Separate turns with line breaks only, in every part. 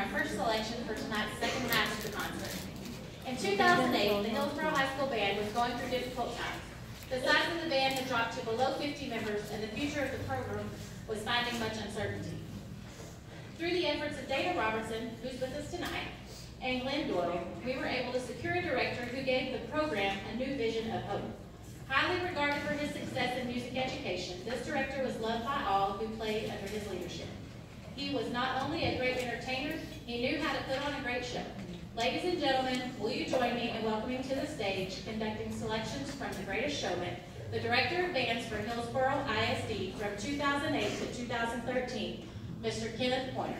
our first selection for tonight's second half of the concert. In 2008, the Hillsboro High School Band was going through difficult times. The size of the band had dropped to below 50 members, and the future of the program was finding much uncertainty. Through the efforts of Dana Robertson, who's with us tonight, and Glenn Doyle, we were able to secure a director who gave the program a new vision of hope. Highly regarded for his success in music education, this director was loved by all who played under his leadership. He was not only a great entertainer, he knew how to put on a great show. Ladies and gentlemen, will you join me in welcoming to the stage, conducting selections from The Greatest Showman, the Director of Bands for Hillsboro ISD from 2008 to 2013, Mr. Kenneth Pointer.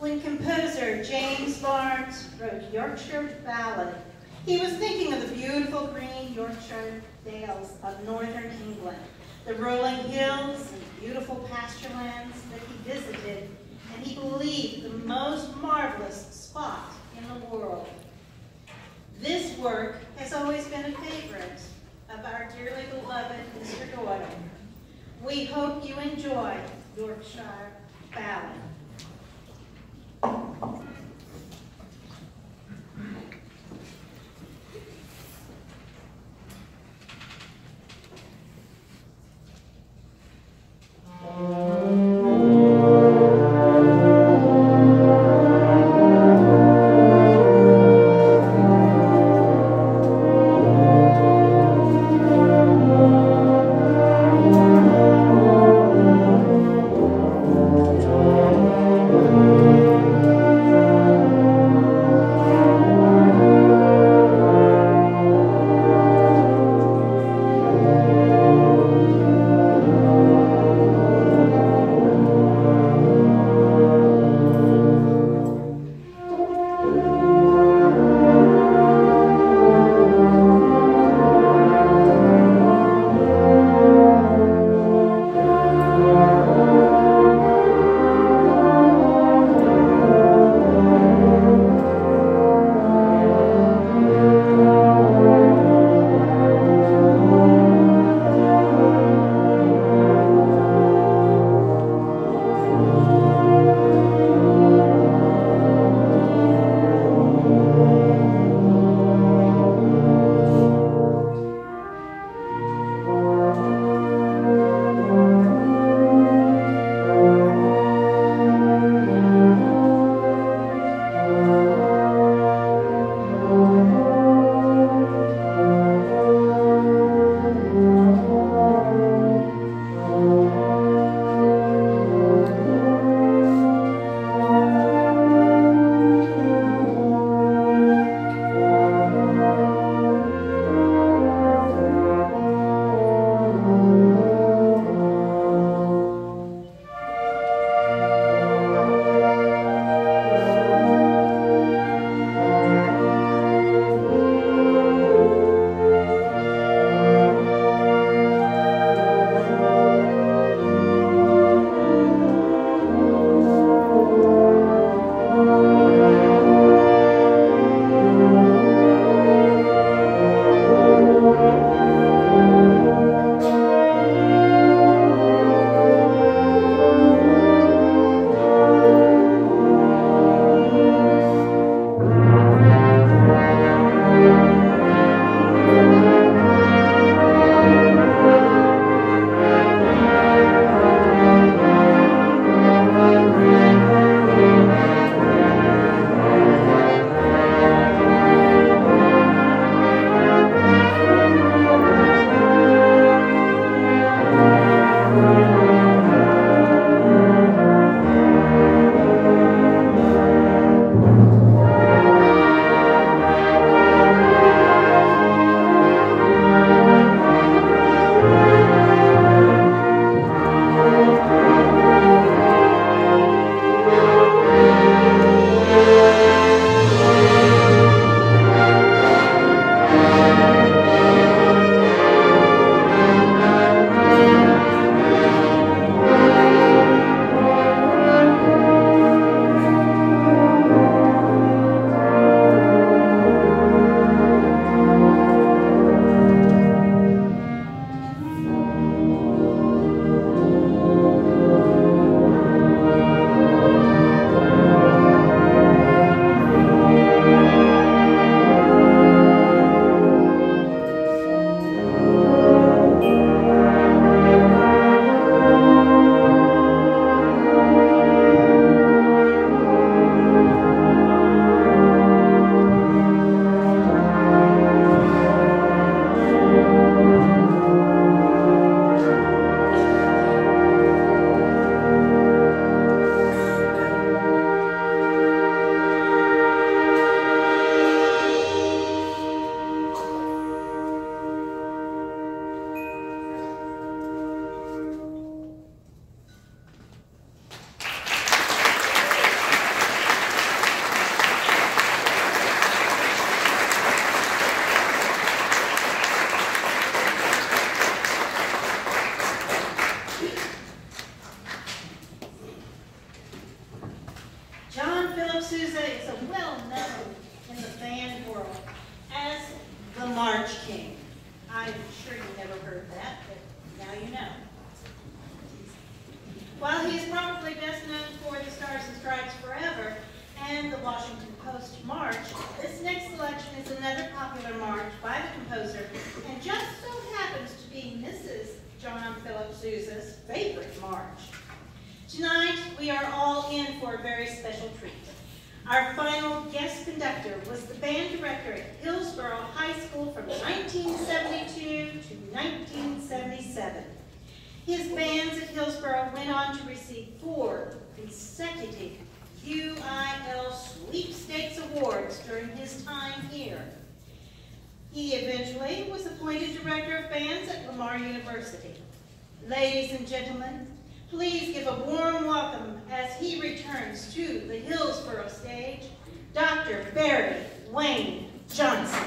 When composer James Barnes wrote Yorkshire Ballad, he was thinking of the beautiful green Yorkshire dales of northern England, the rolling hills and beautiful pasture lands that he visited, and he believed the most marvelous spot in the world. This work has always been a favorite of our dearly beloved Mr. Doyle. We hope you enjoy Yorkshire Ballad.
Oh,
know. While he is probably best known for the Stars and Stripes Forever and the Washington Post March, this next selection is another popular march by the composer and just so happens to be Mrs. John Philip Sousa's favorite march. Tonight, we are all in for a very special treat. Our final guest conductor was the band director at Hillsboro High School from 1972 to 1977. His bands at Hillsboro went on to receive 4 consecutive UIL Sweepstakes Awards during his time here. He eventually was appointed director of bands at Lamar University. Ladies and gentlemen, please give a warm welcome as he returns to the Hillsboro stage, Dr. Barry Wayne Johnson.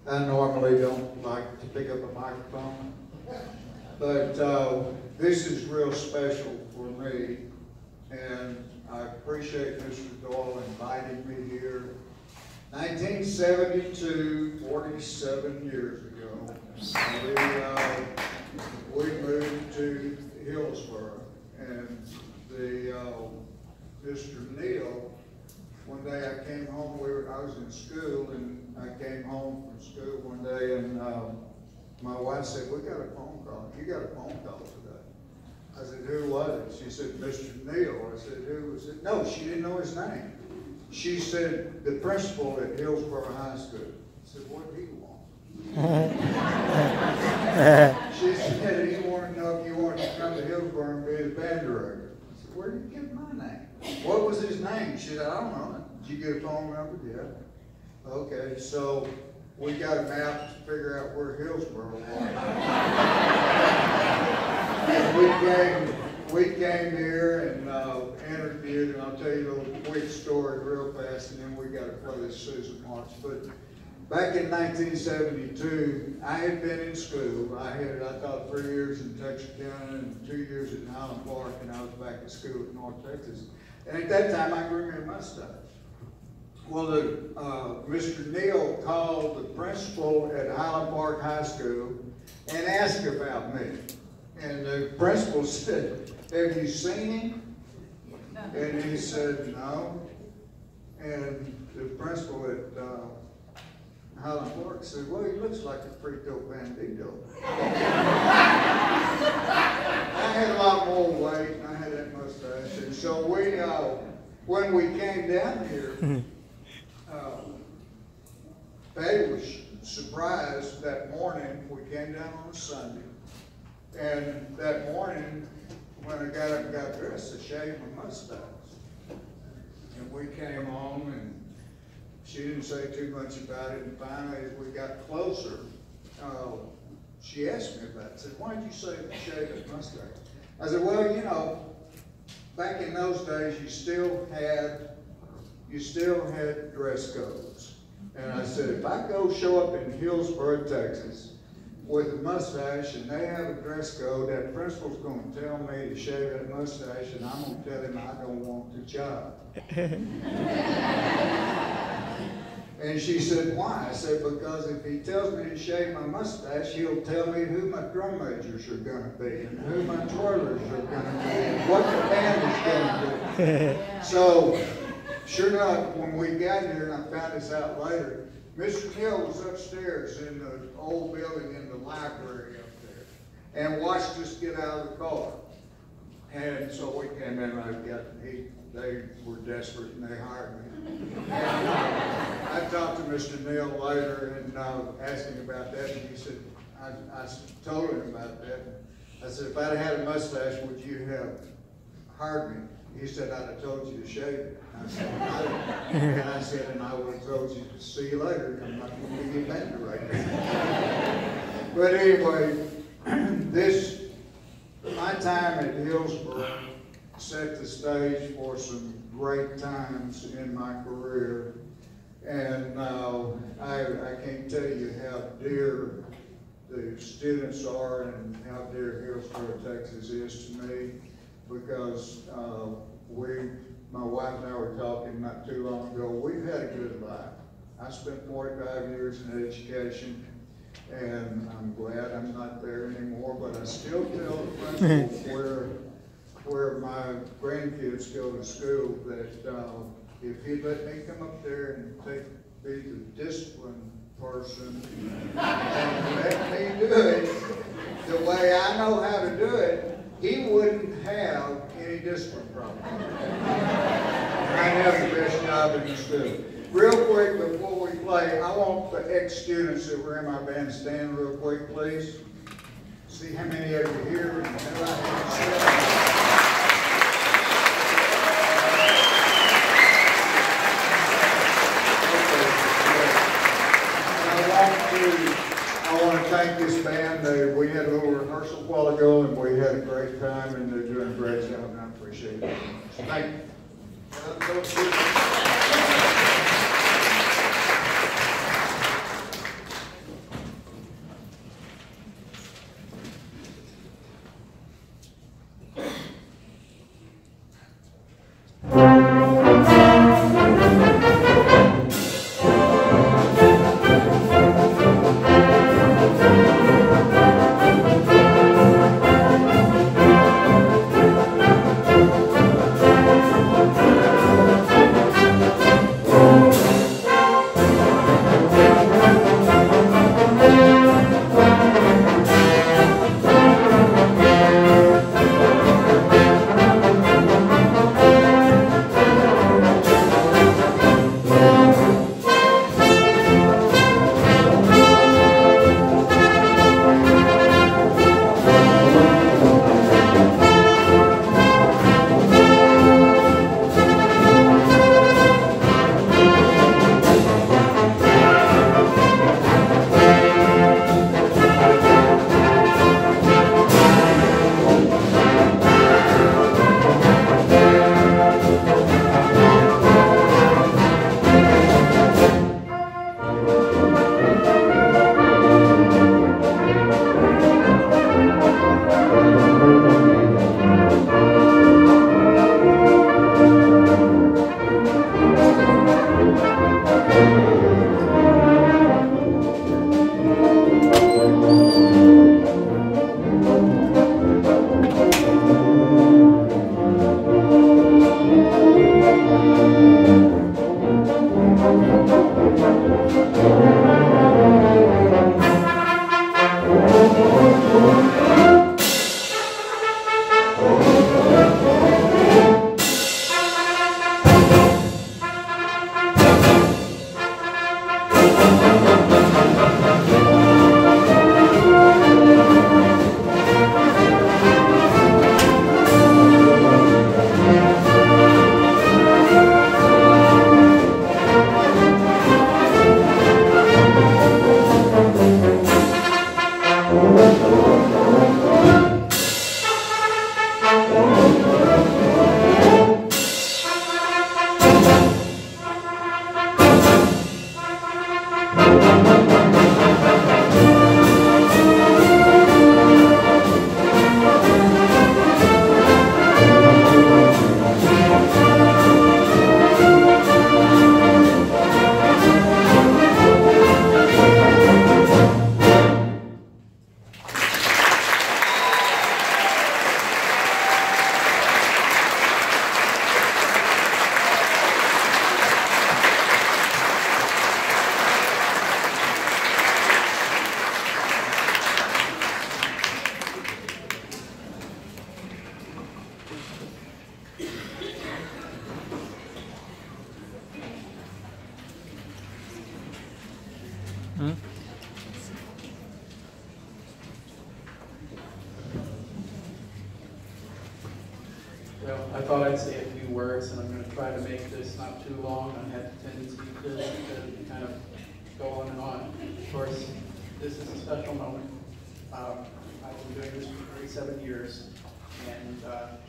I normally don't like to pick up a microphone, but this is real special for me, and I appreciate Mr. Doyle inviting me here. 1972, 47 years ago, we moved to Hillsboro, and Mr. Neal, one day I came home, I was in school, and I came home from school one day, and my wife said, "We got a phone call. You got a phone call today." I said, "Who was it?" She said, "Mr. Neal." I said, "Who was it?" No, she didn't know his name. She said, "The principal at Hillsboro High School." I said, "What did he want?" She said, "He wanted to know if you wanted to come to Hillsboro and be the band director." I said, "Where did you get my name?" "What was his name?" She said, "I don't know. Did you get a phone number?" "Yeah." Okay, so we got a map to figure out where Hillsboro was. And we came here and interviewed, and I'll tell you a little quick story real fast, and then we got to play this Susan March. But back in 1972, I had been in school. I taught 3 years in Texarkana and 2 years in Highland Park, and I was back at school at North Texas. And at that time, I grew me a mustache. Well, Mr. Neal called the principal at Highland Park High School and asked about me. And the principal said, "Have you seen him?" And he said, "No." And the principal at Highland Park said, "Well, he looks like a pretty dope bandito." I had a lot more weight, and I had that mustache. And so when we came down here, Betty was surprised that morning. We came down on a Sunday, and that morning when I got up and got dressed, I shaved my mustache. And we came home, and she didn't say too much about it. And finally, as we got closer, she asked me about it. Said, "Why did you say you shaved that mustache?" I said, "Well, you know, back in those days, you still had dress codes." And I said, "If I go show up in Hillsboro, Texas, with a mustache and they have a dress code, that principal's going to tell me to shave that mustache, and I'm going to tell him I don't want the job." And she said, "Why?" I said, "Because if he tells me to shave my mustache, he'll tell me who my drum majors are going to be, and who my twirlers are going to be, and what the band is going to do." So, sure enough, when we got here, and I found this out later, Mr. Neal was upstairs in the old building in the library up there, and watched us get out of the car. And so we came in, they were desperate, and they hired me. And I talked to Mr. Neal later and asked him about that, and he said, I told him about that. I said, "If I'd had a mustache, would you have hired me?" He said, "I'd have told you to shave it." I said, "And I would have told you to see you later. I'm not going to be your band director." But anyway, my time at Hillsboro set the stage for some great times in my career. And I can't tell you how dear the students are and how dear Hillsboro, Texas is to me, because my wife and I were talking not too long ago, we've had a good life. I spent 45 years in education, and I'm glad I'm not there anymore, but I still tell the principal where my grandkids go to school that if he'd let me come up there and be the discipline person and let me do it the way I know how to do it, he wouldn't have any discipline problem. I'd have the best job in the school. Real quick before we play, I want the ex-students that were in my band stand real quick, please. See how many of you here and who I have. I want to thank this band. We had a little rehearsal a while ago, and we had a great time, and they're doing a great job, and I appreciate it. So thank you.
Well, I thought I'd say a few words, and I'm going to try to make this not too long. I have a tendency to kind of go on and on. Of course, this is a special moment. I've been doing this for 37 years, and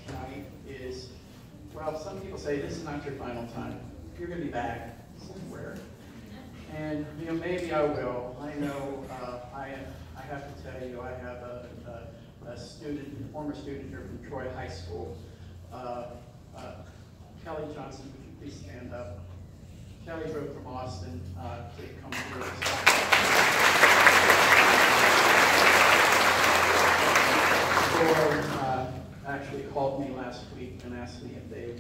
tonight is, well, some people say this is not your final time. You're going to be back somewhere. And maybe I will. I know I have to tell you, I have a student, former student here from Troy High School. Kelly Johnson, would you please stand up? Kelly drove from Austin to come here. Actually called me last week and asked me if they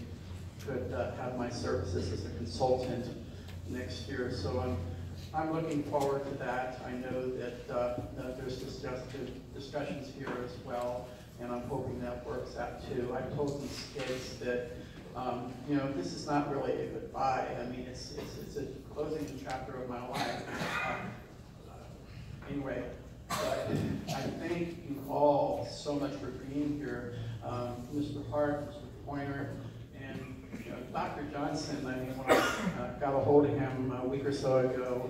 could have my services as a consultant next year. So I'm looking forward to that. I know that there's discussions here as well, and I'm hoping that works out too. I've told these kids that this is not really a goodbye. I mean, it's a closing chapter of my life. Anyway, but I thank you all so much for being here. Mr. Hart, Mr. Pointer, and Dr. Johnson. I mean, when I got a hold of him a week or so ago,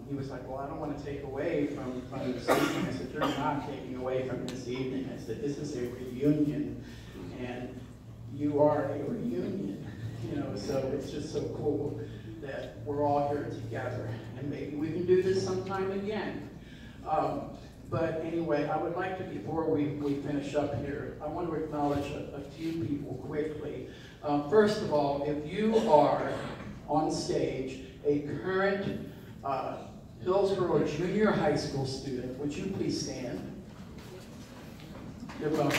he was like, well, I don't want to take away from this evening. I said, you're not taking away from this evening. I said, this is a reunion, and you are a reunion. So it's just so cool that we're all here together, and maybe we can do this sometime again. But anyway, I would like to, before we finish up here, I want to acknowledge a few people quickly. First of all, if you are on stage a current Hillsboro Junior High School student, would you please stand? You're welcome.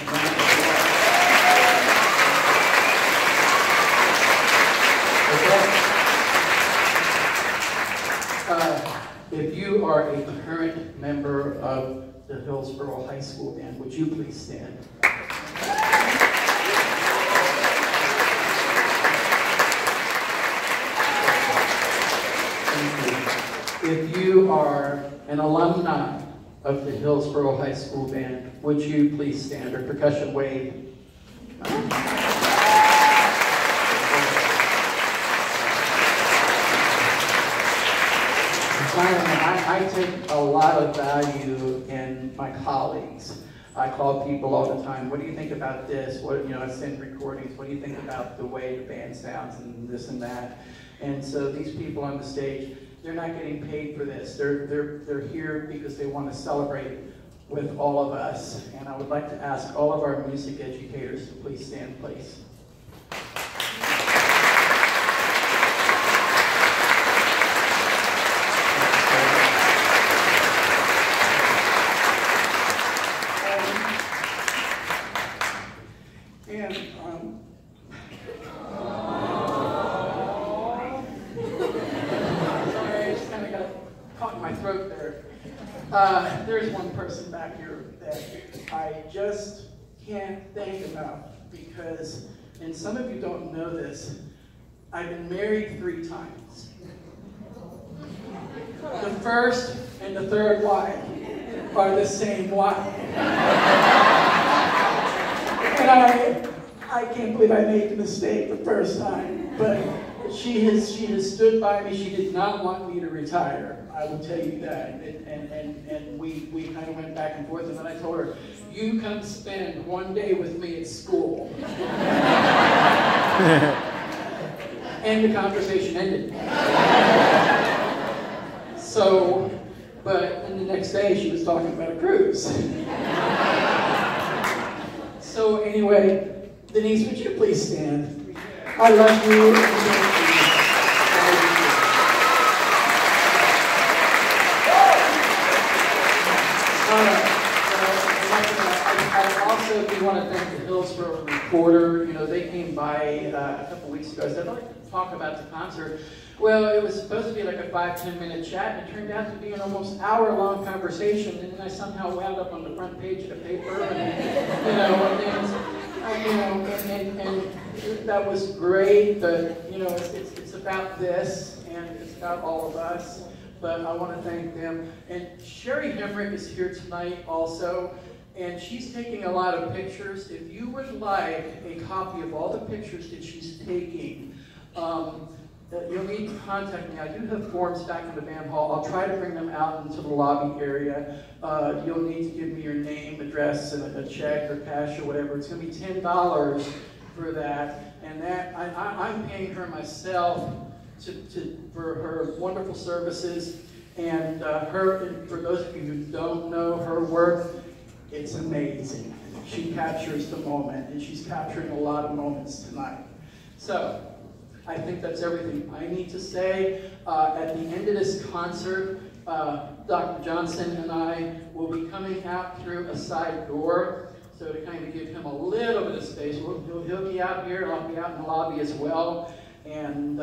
If you are a current member of the Hillsboro High School band, would you please stand? Thank you. If you are an alumni of the Hillsboro High School band, would you please stand, or percussion wave? I take a lot of value in my colleagues. I call people all the time, what do you think about this? What, I send recordings, what do you think about the way the band sounds and this and that? And so these people on the stage, they're not getting paid for this. They're here because they want to celebrate with all of us. And I would like to ask all of our music educators to please stand, please. There's one person back here that I just can't thank enough, because, and some of you don't know this, I've been married 3 times. The first and the third wife are the same wife. And I can't believe I made the mistake the first time, but she has stood by me. She did not want me to retire. I will tell you that. And we kind of went back and forth, and then I told her, you come spend one day with me at school. And the conversation ended. So, but then the next day she was talking about a cruise. So anyway, Denise, would you please stand? I love you. I also do want to thank the Hillsboro Reporter. They came by a couple weeks ago. I said, I'd like to talk about the concert. Well, it was supposed to be like a 5-10 minute chat, and it turned out to be an almost hour-long conversation, and then I somehow wound up on the front page of the paper, and that was great, but, it's about this, and it's about all of us. But I want to thank them. And Sherry Hemrick is here tonight also, and she's taking a lot of pictures. If you would like a copy of all the pictures that she's taking, you'll need to contact me. I do have forms back in the band hall. I'll try to bring them out into the lobby area. You'll need to give me your name, address, and a check or cash or whatever. It's going to be $10 for that. And that I'm paying her myself for her wonderful services. And for those of you who don't know her work, it's amazing. She captures the moment, and she's capturing a lot of moments tonight. So, I think that's everything I need to say. At the end of this concert, Dr. Johnson and I will be coming out through a side door, so to kind of give him a little bit of space. He'll be out here, I'll be out in the lobby as well, and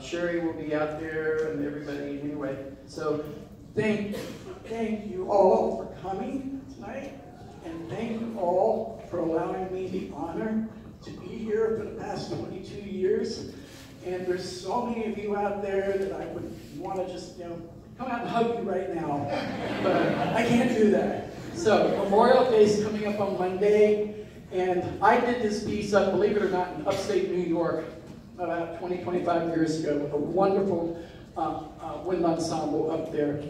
Sherry will be out there, and everybody anyway. So thank you all for coming tonight, and thank you all for allowing me the honor to be here for the past 22 years. And there's so many of you out there that I would want to just, come out and hug you right now. But I can't do that. So Memorial Day is coming up on Monday, and I did this piece up, believe it or not, in upstate New York about 25 years ago with a wonderful wind ensemble up there.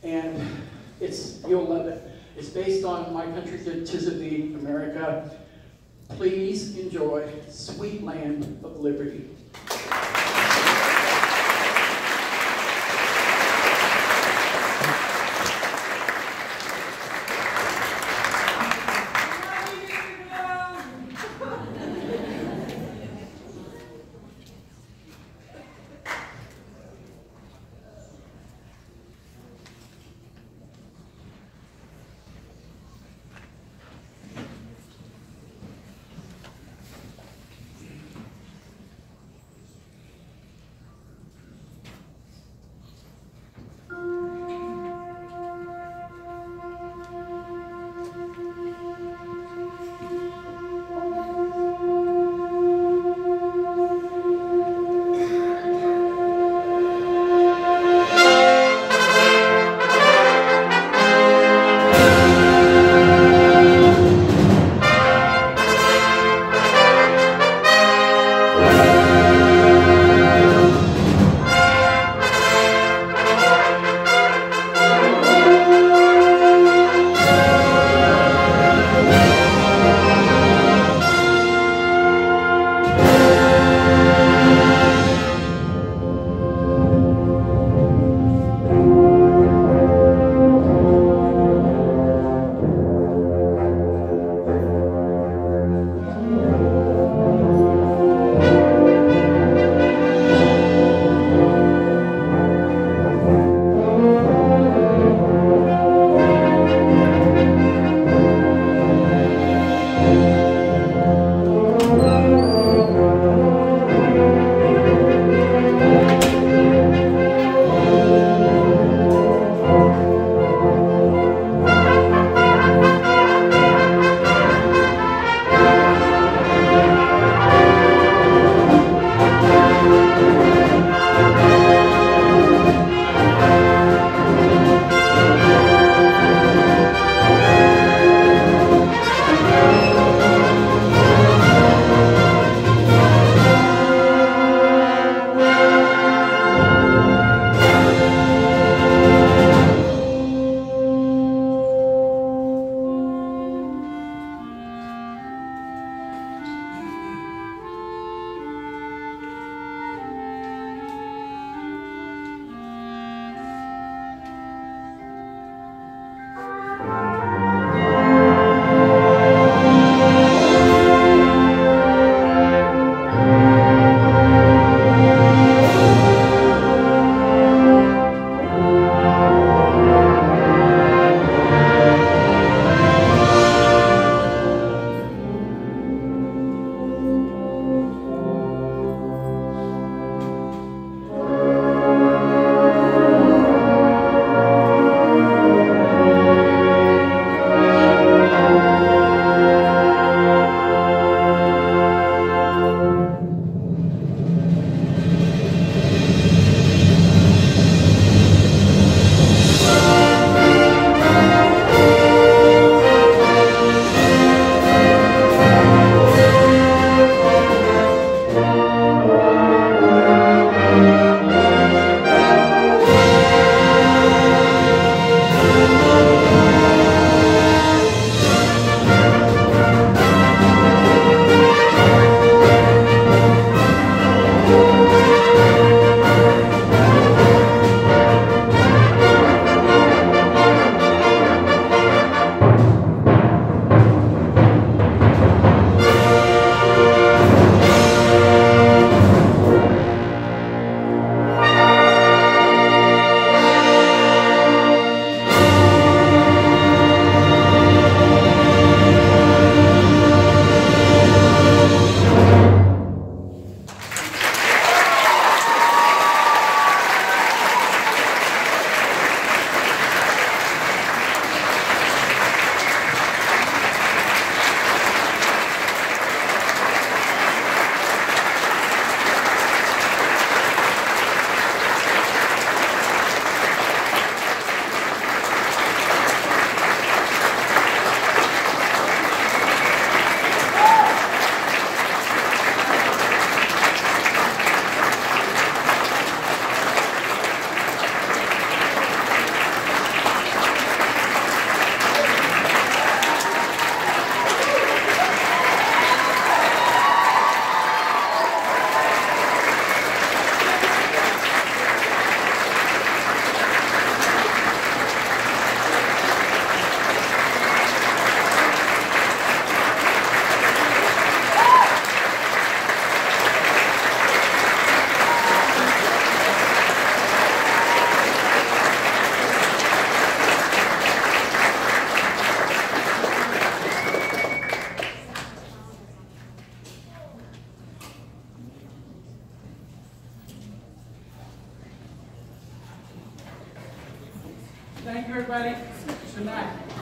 And you'll love it. It's based on My Country 'Tis of Thee, America. Please enjoy Sweet Land of Liberty.
Thank you, everybody. Good night.